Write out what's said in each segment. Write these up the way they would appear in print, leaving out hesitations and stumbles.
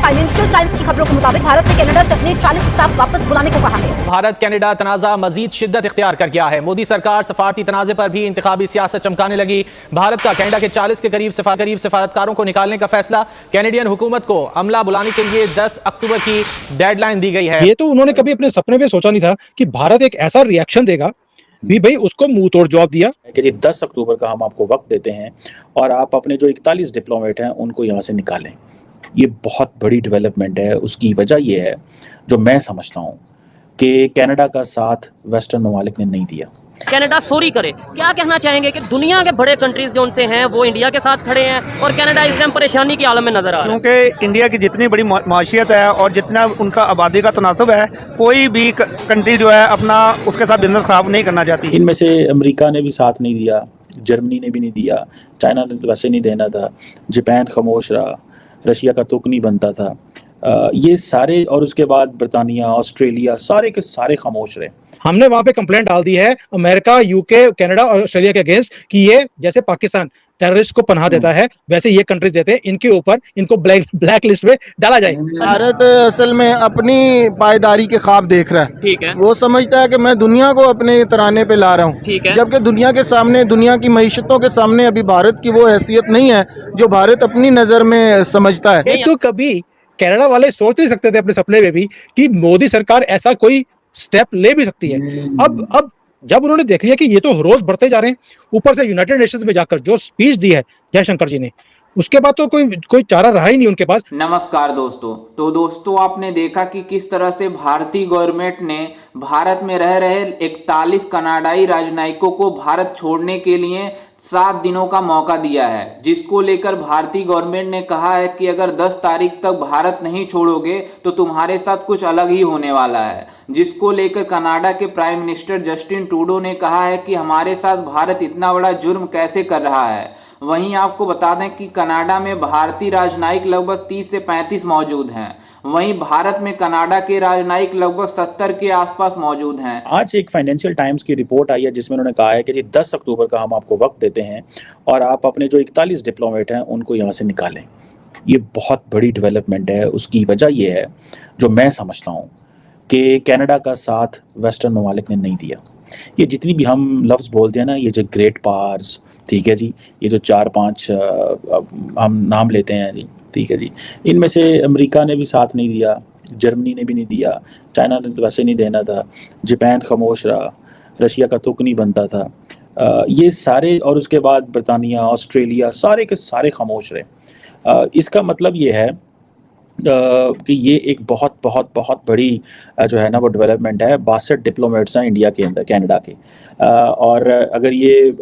Financial times की खबरों के मुताबिक भारत ने कनाडा से अपने 40 स्टाफ वापस बुलाने को कहा है। भारत कनाडा तनाज़ा मजीद शिद्दत इख्तियार कर गया है। मोदी सरकार सफारती तनाज़े पर भी इंतखाबी सियासत चमकाने लगी। भारत का कनाडा के 40 के करीब सफारतकारों को निकालने का फैसला। कैनेडियन हुकूमत को अमला बुलाने के लिए 10 अक्टूबर की डेडलाइन दी गई है। ये तो उन्होंने कभी अपने सपने में सोचा नहीं था कि भारत एक ऐसा रिएक्शन देगा भी। भाई उसको मुंह तोड़ जवाब दिया कि जी 10 अक्टूबर का हम आपको वक्त देते हैं और आप अपने जो 41 डिप्लोमेट हैं उनको यहाँ से निकालें। ये बहुत बड़ी डेवलपमेंट है। उसकी वजह ये है जो मैं समझता हूँ कि कनाडा का साथ वेस्टर्न ममालिक ने नहीं दिया। कनाडा सॉरी करे, क्या कहना चाहेंगे कि दुनिया के बड़े कंट्रीज जो उनसे हैं वो इंडिया के साथ खड़े हैं और कनाडा इस टाइम परेशानी की आलम में नजर आ रहा है। क्योंकि इंडिया की जितनी बड़ी माशियत है और जितना उनका आबादी का तनासब है, कोई भी कंट्री जो है अपना उसके साथ बिजनेस खराब नहीं करना चाहती। इनमें से अमेरिका ने भी साथ नहीं दिया, जर्मनी ने भी नहीं दिया, चाइना ने तो वैसे नहीं देना था, जापान खामोश रहा, रशिया का तुक नहीं बनता था, ये सारे, और उसके बाद ब्रिटानिया, ऑस्ट्रेलिया, सारे के सारे खामोश रहे। हमने वहां पे कंप्लेंट डाल दी है अमेरिका, यूके, कनाडा और ऑस्ट्रेलिया के अगेंस्ट कि ये जैसे पाकिस्तान टेररिस्ट को पनाह देता है वैसे ये कंट्रीज देते हैं, इनके ऊपर इनको ब्लैक लिस्ट में डाला जाए। भारत असल में अपनी पायदारी के ख्वाब देख रहा है। ठीक है। वो समझता है कि मैं दुनिया को अपने तराने पे ला रहा हूँ। ठीक है। जबकि दुनिया के सामने, दुनिया की मईशतों के सामने अभी भारत की वो हैसियत नहीं है जो भारत अपनी नजर में समझता है। तो कभी कनाडा वाले सोच नहीं सकते थे अपने सपने में भी कि मोदी सरकार ऐसा कोई स्टेप ले भी सकती है। अब जब उन्होंने देख लिया कि ये तो रोज बढ़ते जा रहे हैं, ऊपर से यूनाइटेड नेशंस में जाकर जो स्पीच दी है जयशंकर जी ने, उसके बाद तो कोई चारा रहा ही नहीं उनके पास। नमस्कार दोस्तों। तो दोस्तों आपने देखा कि किस तरह से भारतीय गवर्नमेंट ने भारत में रह रहे 41 कनाडाई राजनयिकों को भारत छोड़ने के लिए 7 दिनों का मौका दिया है, जिसको लेकर भारतीय गवर्नमेंट ने कहा है कि अगर 10 तारीख तक भारत नहीं छोड़ोगे तो तुम्हारे साथ कुछ अलग ही होने वाला है। जिसको लेकर कनाडा के प्राइम मिनिस्टर जस्टिन ट्रूडो ने कहा है कि हमारे साथ भारत इतना बड़ा जुर्म कैसे कर रहा है। वहीं आपको बता दें कि कनाडा में भारतीय राजनयिक लगभग 30 से 35 मौजूद हैं। वहीं भारत में कनाडा के राजनयिक लगभग 70 के आसपास मौजूद हैं। आज एक फाइनेंशियल टाइम्स की रिपोर्ट आई है जिसमें उन्होंने कहा है कि जी 10 अक्टूबर का हम आपको वक्त देते हैं और आप अपने जो 41 डिप्लोमेट हैं उनको यहाँ से निकालें। ये बहुत बड़ी डेवलपमेंट है। उसकी वजह ये है जो मैं समझता हूँ कि कनाडा का साथ वेस्टर्न ममालिक ने नहीं दिया। ये जितनी भी हम लफ्ज़ बोलते हैं ना, ये जो ग्रेट पावर्स, ठीक है जी, ये जो 4-5 हम नाम लेते हैं जी, ठीक है जी, इनमें से अमेरिका ने भी साथ नहीं दिया, जर्मनी ने भी नहीं दिया, चाइना ने तो वैसे नहीं देना था, जापान खामोश रहा, रशिया का तुक नहीं बनता था, ये सारे, और उसके बाद ब्रिटानिया, ऑस्ट्रेलिया, सारे के सारे खामोश रहे। इसका मतलब ये है कि ये एक बहुत बहुत बहुत बड़ी जो है ना वो डेवलपमेंट है। 62 डिप्लोमेट्स हैं इंडिया के अंदर, कनाडा के, और अगर ये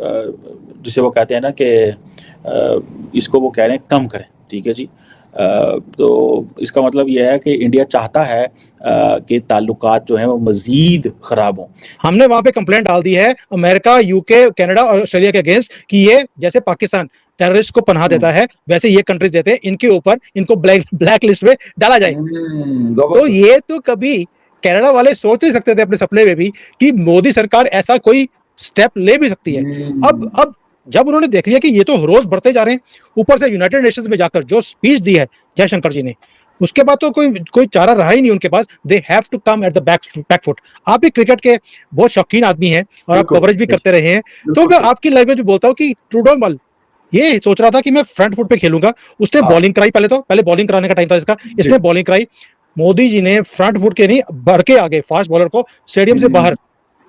जिसे वो कहते हैं ना कि इसको वो कह रहे हैं कम करें, ठीक है जी, तो इसका मतलब ये है कि इंडिया चाहता है कि ताल्लुकात जो हैं वो मज़ीद ख़राब हों। हमने वहां पे कंप्लेंट डाल दी है अमेरिका, यूके, कनाडा और ऑस्ट्रेलिया के अगेंस्ट कि ये जैसे पाकिस्तान टेररिस्ट को पनाह देता है वैसे ये कंट्रीज देते हैं, इनके ऊपर इनको ब्लैक लिस्ट में डाला जाए। तो ये तो कभी कनाडा वाले सोच नहीं सकते थे अपने सपने में भी कि मोदी सरकार ऐसा कोई स्टेप ले भी सकती है। अब जब उन्होंने देख लिया कि ये तो रोज बढ़ते जा रहे हैं, ऊपर से यूनाइटेड नेशंस में जाकर जो स्पीच दी है जयशंकर जी ने, उसके बाद तो कोई चारा रहा ही नहीं उनके पास। They have to come at the back foot. आप भी क्रिकेट के बहुत शौकीन आदमी हैं और आप कवरेज भी करते रहे हैं, तो मैं आपकी लैंग्वेज में बोलता हूँ कि ट्रूडो मल ये सोच रहा था कि मैं फ्रंट फुट पे खेलूंगा। उसने बॉलिंग कराई, पहले बॉलिंग कराने का टाइम था इसका, इसने बॉलिंग कराई। मोदी जी ने फ्रंट फुट के नहीं बढ़ के आगे फास्ट बॉलर को स्टेडियम से बाहर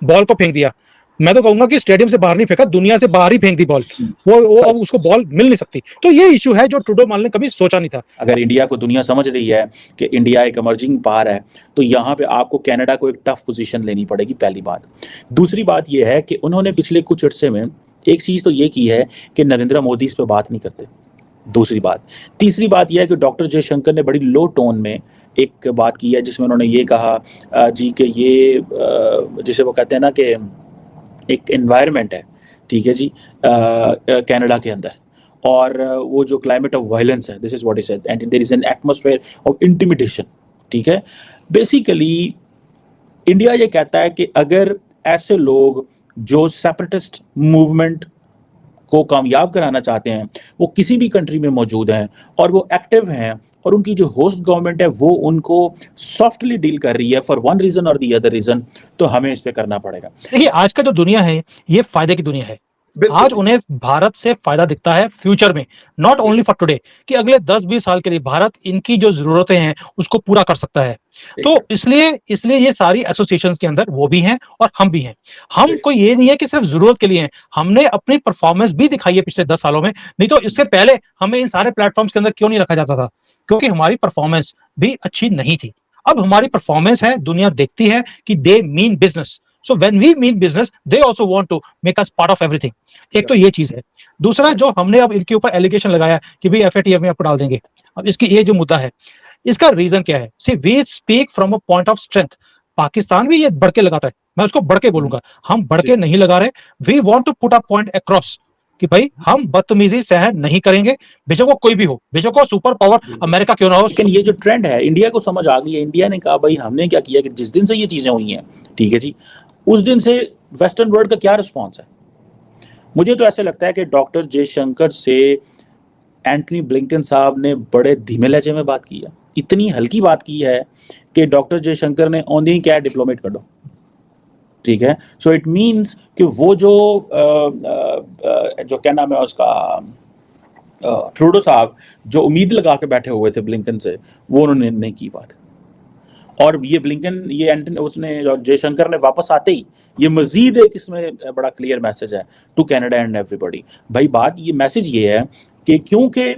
बॉल को फेंक दिया। मैं तो कहूंगा कि स्टेडियम से बाहर नहीं फेंका, दुनिया से बाहर ही फेंक दी बॉल। वो अब उसको बॉल मिल नहीं सकती। तो ये इशू है जो ट्रूडो माल ने कभी सोचा नहीं था। अगर इंडिया को दुनिया समझ रही है कि इंडिया एक इमर्जिंग पावर है, तो यहाँ पे आपको कनाडा को एक टफ पोजीशन लेनी पड़ेगी, पहली बात। दूसरी बात ये है कि उन्होंने पिछले कुछ अर्से में एक चीज़ तो ये की है कि नरेंद्र मोदी इस पर बात नहीं करते, दूसरी बात। तीसरी बात यह है कि डॉक्टर जयशंकर ने बड़ी लो टोन में एक बात की है जिसमें उन्होंने ये कहा जी कि ये जिसे वो कहते हैं ना कि एक एनवायरनमेंट है, ठीक है जी, कनाडा के अंदर, और वो जो क्लाइमेट ऑफ वायलेंस है, this is what he said, and there is an atmosphere of intimidation, ठीक है। बेसिकली इंडिया ये कहता है कि अगर ऐसे लोग जो सेपरेटिस्ट मूवमेंट को कामयाब कराना चाहते हैं वो किसी भी कंट्री में मौजूद हैं और वो एक्टिव हैं और उनकी जो होस्ट गवर्नमेंट है वो उनको सॉफ्टली डील कर रही है फॉर वन रीजन और दी अदर रीजन, तो हमें इस पे करना पड़ेगा। देखिए आज का जो दुनिया है ये फायदे की दुनिया है। आज उन्हें भारत से फायदा दिखता है फ्यूचर में, नॉट ओनली फॉर टुडे, कि अगले 10-20 साल के लिए भारत इनकी जो जरूरतें हैं उसको पूरा कर सकता है। तो इसलिए ये सारी एसोसिएशंस के अंदर वो भी हैं और हम भी हैं। हम कोई ये नहीं है कि सिर्फ जरूरत के लिए हैं, हमने अपनी परफॉर्मेंस भी दिखाई है पिछले 10 सालों में। नहीं तो इससे पहले हमें इन सारे प्लेटफॉर्म्स के अंदर क्यों नहीं रखा जाता था? क्योंकि हमारी परफॉर्मेंस भी अच्छी नहीं थी। अब हमारी परफॉर्मेंस है, दुनिया देखती है कि they mean business. So when we mean business, they also want to make us part of everything. एक तो ये चीज है। दूसरा जो हमने अब इनके ऊपर एलिगेशन लगाया कि भाई FATF में आपको डाल देंगे, अब इसकी ये जो मुद्दा है, इसका रीजन क्या है? See, we speak from a point of strength. Pakistan भी ये बढ़ के लगाता है, मैं उसको बढ़ के बोलूंगा, हम बढ़ के नहीं लगा रहे। We want to put a point across कि भाई हम बदतमीजी सहन नहीं करेंगे, बेशक वो कोई भी हो, बेशक वो सुपर पावर अमेरिका क्यों ना हो। लेकिन ये जो ट्रेंड है इंडिया को समझ आ गई है। इंडिया ने कहा भाई हमने क्या किया कि जिस दिन से ये चीजें हुई हैं, ठीक है जी, उस दिन से वेस्टर्न वर्ल्ड का क्या रिस्पॉन्स है? मुझे तो ऐसे लगता है कि डॉक्टर जयशंकर से एंटनी ब्लिंकन साहब ने बड़े धीमे लहजे में बात की है, इतनी हल्की बात की है कि डॉक्टर जयशंकर ने ओनली क्या डिप्लोमेट कर दो, ठीक है। सो इट मींस कि वो जो क्या नाम है उसका, ट्रूडो साहब जो उम्मीद लगा के बैठे हुए थे ब्लिंकन से, वो उन्होंने नहीं की बात। और ये ब्लिंकन ये उसने जयशंकर ने वापस आते ही ये मजीद एक इसमें बड़ा क्लियर मैसेज है टू कनाडा एंड एवरीबॉडी। भाई बात ये मैसेज ये है कि क्योंकि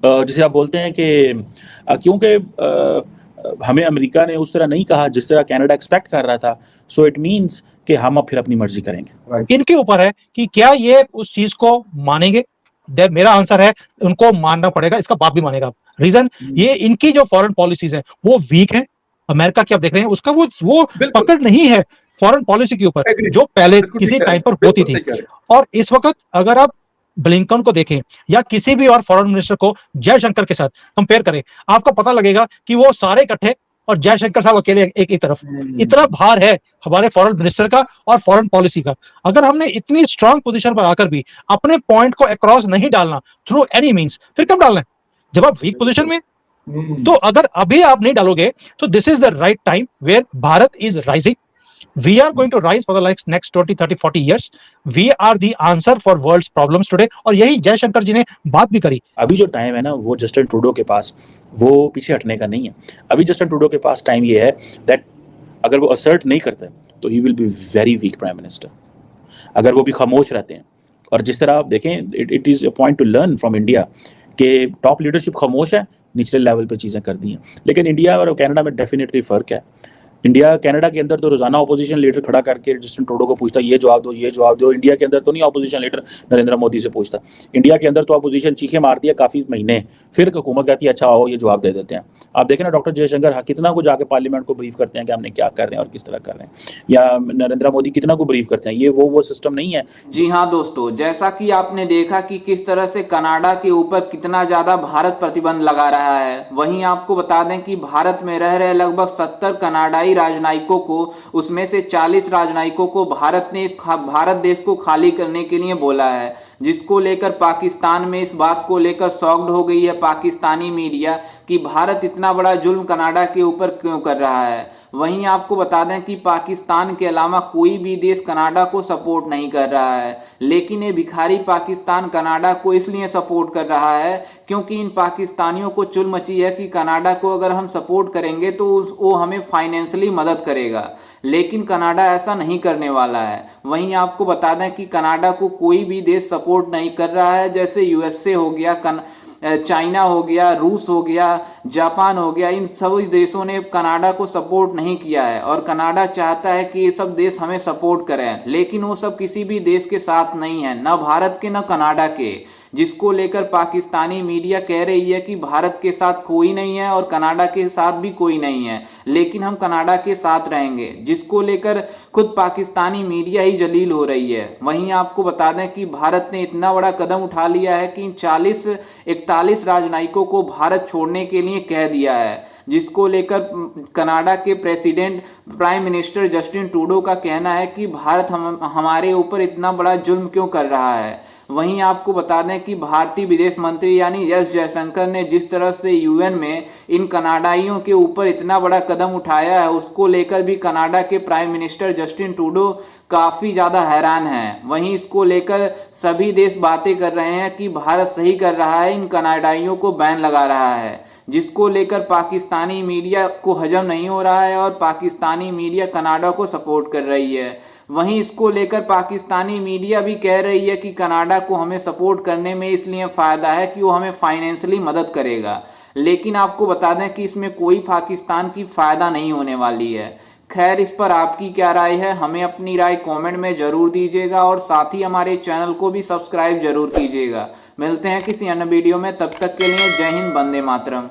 जैसे आप बोलते हैं कि क्योंकि हमें अमेरिका ने उस तरह नहीं कहा जिस तरह कनाडा एक्सपेक्ट कर रहा था, सो इट मींस कि हम अब फिर अपनी मर्जी करेंगे। इनके ऊपर है कि क्या ये उस चीज को मानेंगे। मेरा आंसर है उनको मानना पड़ेगा, इसका बाप भी मानेगा। रीजन ये इनकी जो फॉरेन पॉलिसीज है वो वीक है। अमेरिका की आप देख रहे हैं उसका वो पकड़ नहीं है फॉरेन पॉलिसी के ऊपर जो पहले किसी टाइम पर होती थी। और इस वक्त अगर आप ब्लिंकन को देखें या किसी भी और फॉरेन मिनिस्टर को जयशंकर के साथ कंपेयर करें, आपको पता लगेगा कि वो सारे इकट्ठे और जयशंकर साहब अकेले एक तरफ। इतना भार है हमारे फॉरेन मिनिस्टर का और फॉरेन पॉलिसी का। अगर हमने इतनी स्ट्रांग पोजीशन पर आकर भी अपने पॉइंट को अक्रॉस नहीं डालना थ्रू एनी मींस, फिर कब डालना है? जब आप वीक पोजीशन में। तो अगर अभी आप नहीं डालोगे तो this is the right time where Bharat is rising. We are going to rise for the next 20, 30, 40 years. We are the answer for world's problems today. और यही जयशंकर जी ने बात भी करी। अभी जो टाइम है ना वो जस्टिन ट्रूडो के पास वो पीछे हटने का नहीं है। अभी जस्टिन ट्रूडो के पास टाइम ये है दैट अगर वो असर्ट नहीं करते तो he will be very weak prime minister. अगर वो भी खामोश रहते हैं, और जिस तरह आप देखें it is a point two learn from India कि टॉप लीडरशिप खामोश है, निचले लेवल पे चीज़ें कर दी हैं। लेकिन इंडिया और कनाडा में डेफिनेटली फ़र्क है। इंडिया कनाडा के अंदर तो रोजाना ऑपोजिशन लीडर खड़ा करके जस्टिन ट्रूडो को पूछता ये जवाब दो, ये जवाब दो। इंडिया के अंदर तो नहीं ऑपोजिशन लीडर नरेंद्र मोदी से पूछता। इंडिया के अंदर तो ऑपोजिशन चीखें मारती है काफ़ी महीने, फिर हुकूमत कहती है अच्छा आओ ये जवाब दे देते हैं। आप देखें ना डॉक्टर जयशंकर कितना कुछ जाके पार्लियामेंट को ब्रीफ करते हैं कि हमने क्या कर रहे हैं और किस तरह कर रहे हैं, या नरेंद्र मोदी कितना को ब्रीफ करते हैं। ये वो सिस्टम नहीं है। जी हाँ दोस्तों, जैसा कि आपने देखा कि किस तरह से कनाडा के ऊपर कितना ज्यादा भारत प्रतिबंध लगा रहा है। वहीं आपको बता दें कि भारत में रह रहे लगभग 70 कनाडाई राजनयिकों को, उसमें से 40 राजनयिकों को भारत ने भारत देश को खाली करने के लिए बोला है, जिसको लेकर पाकिस्तान में इस बात को लेकर शॉक्ड हो गई है पाकिस्तानी मीडिया कि भारत इतना बड़ा जुल्म कनाडा के ऊपर क्यों कर रहा है। वहीं आपको बता दें कि पाकिस्तान के अलावा कोई भी देश कनाडा को सपोर्ट नहीं कर रहा है, लेकिन ये भिखारी पाकिस्तान कनाडा को इसलिए सपोर्ट कर रहा है क्योंकि इन पाकिस्तानियों को चुल मची है कि कनाडा को अगर हम सपोर्ट करेंगे तो वो हमें फाइनेंशियली मदद करेगा, लेकिन कनाडा ऐसा नहीं करने वाला है। वहीं आपको बता दें कि कनाडा को कोई भी देश सपोर्ट नहीं कर रहा है, जैसे USA हो गया, चाइना हो गया, रूस हो गया, जापान हो गया, इन सभी देशों ने कनाडा को सपोर्ट नहीं किया है। और कनाडा चाहता है कि ये सब देश हमें सपोर्ट करें, लेकिन वो सब किसी भी देश के साथ नहीं है, न भारत के न कनाडा के, जिसको लेकर पाकिस्तानी मीडिया कह रही है कि भारत के साथ कोई नहीं है और कनाडा के साथ भी कोई नहीं है, लेकिन हम कनाडा के साथ रहेंगे, जिसको लेकर खुद पाकिस्तानी मीडिया ही जलील हो रही है। वहीं आपको बता दें कि भारत ने इतना बड़ा कदम उठा लिया है कि 41 राजनयिकों को भारत छोड़ने के लिए कह दिया है, जिसको लेकर कनाडा के president prime minister Justin Trudeau का कहना है कि भारत हमारे ऊपर इतना बड़ा जुल्म क्यों कर रहा है। वहीं आपको बता दें कि भारतीय विदेश मंत्री यानी एस जयशंकर ने जिस तरह से यूएन में इन कनाडाइयों के ऊपर इतना बड़ा कदम उठाया है, उसको लेकर भी कनाडा के प्राइम मिनिस्टर जस्टिन ट्रूडो काफ़ी ज़्यादा हैरान हैं। वहीं इसको लेकर सभी देश बातें कर रहे हैं कि भारत सही कर रहा है, इन कनाडाइयों को बैन लगा रहा है, जिसको लेकर पाकिस्तानी मीडिया को हजम नहीं हो रहा है और पाकिस्तानी मीडिया कनाडा को सपोर्ट कर रही है। वहीं इसको लेकर पाकिस्तानी मीडिया भी कह रही है कि कनाडा को हमें सपोर्ट करने में इसलिए फ़ायदा है कि वो हमें फाइनेंशियली मदद करेगा, लेकिन आपको बता दें कि इसमें कोई पाकिस्तान की फ़ायदा नहीं होने वाली है। खैर, इस पर आपकी क्या राय है, हमें अपनी राय कमेंट में ज़रूर दीजिएगा और साथ ही हमारे चैनल को भी सब्सक्राइब जरूर कीजिएगा। मिलते हैं किसी अन्य वीडियो में, तब तक के लिए जय हिंद, वंदे मातरम।